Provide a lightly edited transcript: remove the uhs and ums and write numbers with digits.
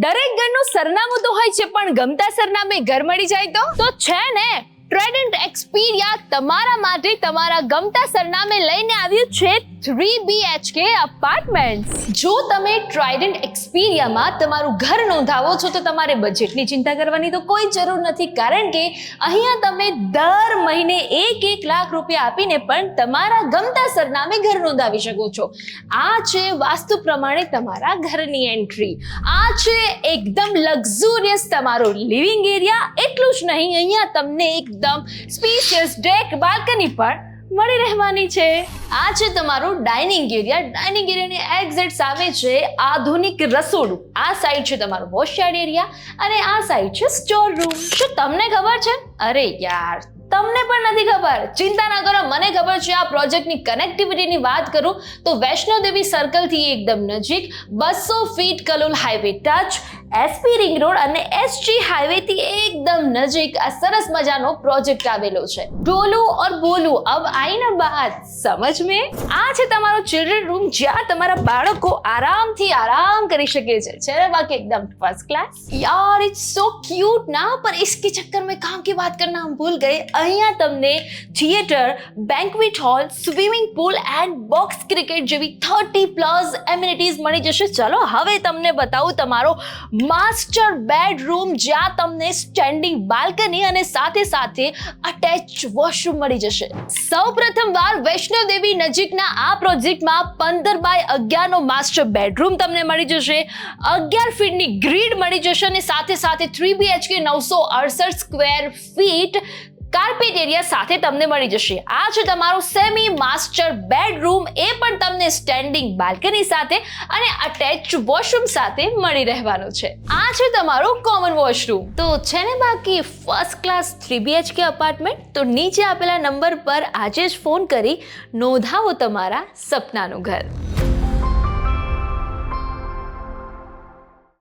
દરેક ઘરનું સરનામું તો હોય છે, પણ ગમતા સરનામે ઘર મળી જાય તો છે ને ટ્રાઇડન્ટ એક્સપીરિયા તમારા માટે તમારા ગમતા સરનામે લઈને આવ્યું છે 3 BHK અપાર્ટમેન્ટ્સ. જો તમે ટ્રાઇડન્ટ એક્સપીરિયામાં તમારું ઘર નોંધાવો છો તો તમારે બજેટની ચિંતા કરવાની તો કોઈ જરૂર નથી, કારણ કે અહીંયા તમે દર મહિને 1 લાખ રૂપિયા આપીને પણ તમારા ગમતા સરનામે ઘર નોંધાવી શકો છો. આ છે વાસ્તુ પ્રમાણે તમારા ઘરની એન્ટ્રી. આ છે એકદમ લક્ઝુરિયસ તમારો લિવિંગ એરિયા. એટલું જ નહીં, અહીંયા તમને એકદમ સ્પેશિયસ ડેક બાલ્કની પણ મળી રહેવાની છે. આ છે તમારું ડાઇનિંગ એરિયા. ડાઇનિંગ એરિયાની એક્ઝેક્ટ સામે છે આધુનિક રસોડું. આ સાઈડ છે તમારો વોશયાર્ડ એરિયા અને આ સાઈડ છે સ્ટોર રૂમ. શું તમને ખબર છે? અરે યાર, તમને પણ નથી ખબર? ચિંતા ના કરો, મને ખબર છે. આ પ્રોજેક્ટની કનેક્ટિવિટીની વાત કરું તો વૈષ્ણોદેવી સર્કલથી એકદમ નજીક, 200 feet Kalol highway touch, SP ring road અને SG હાઈવે થી એકદમ નજીક આ સરસ મજાનો પ્રોજેક્ટ આવેલો છે. ડોલું ઓર બોલું, અબ આઈ ના બાત, સમજ में? આ છે તમારો ચિલ્ડ્રન રૂમ, જ્યાં તમારા બાળકો આરામથી આરામ કરી શકે છે. चलो बाकी एकदम फर्स्ट क्लास. यार इट्स सो क्यूट ना, पर इसके चक्कर में काम की बात करना हम भूल गए. અહીંયા તમને theatre, banquet hall, swimming pool and box cricket જેવી 30+ એમિનિટીઝ મળી જશે. ચલો હવે તમને બતાવું તમારો માસ્ટર બેડરૂમ, જ્યાં તમને સ્ટેન્ડિંગ બાલ્કની અને સાથે અટેચ વોશરૂમ મળી જશે. સૌપ્રથમ વાર વૈષ્ણોદેવી નજીકના આ પ્રોજેક્ટમાં 15x11 નો માસ્ટર બેડરૂમ તમને મળી જશે. 11 ફીટની ગ્રીડ મળી જશે અને સાથે 3 BHK 968 square feet carpet area સાથે તમને મળી જશે. આ છે તમારો સેમી માસ્ટર બેડરૂમ, એ પણ તમને સ્ટેન્ડિંગ બાલ્કની સાથે અને અટેચ વોશરૂમ સાથે મળી રહેવાનો છે. આ છે તમારો કોમન વોશરૂમ. તો છે ને બાકી ફર્સ્ટ ક્લાસ 3 BHK અપાર્ટમેન્ટ. તો નીચે આપેલા નંબર પર આજે જ ફોન કરી નોંધાવો તમારા સપનાનું ઘર.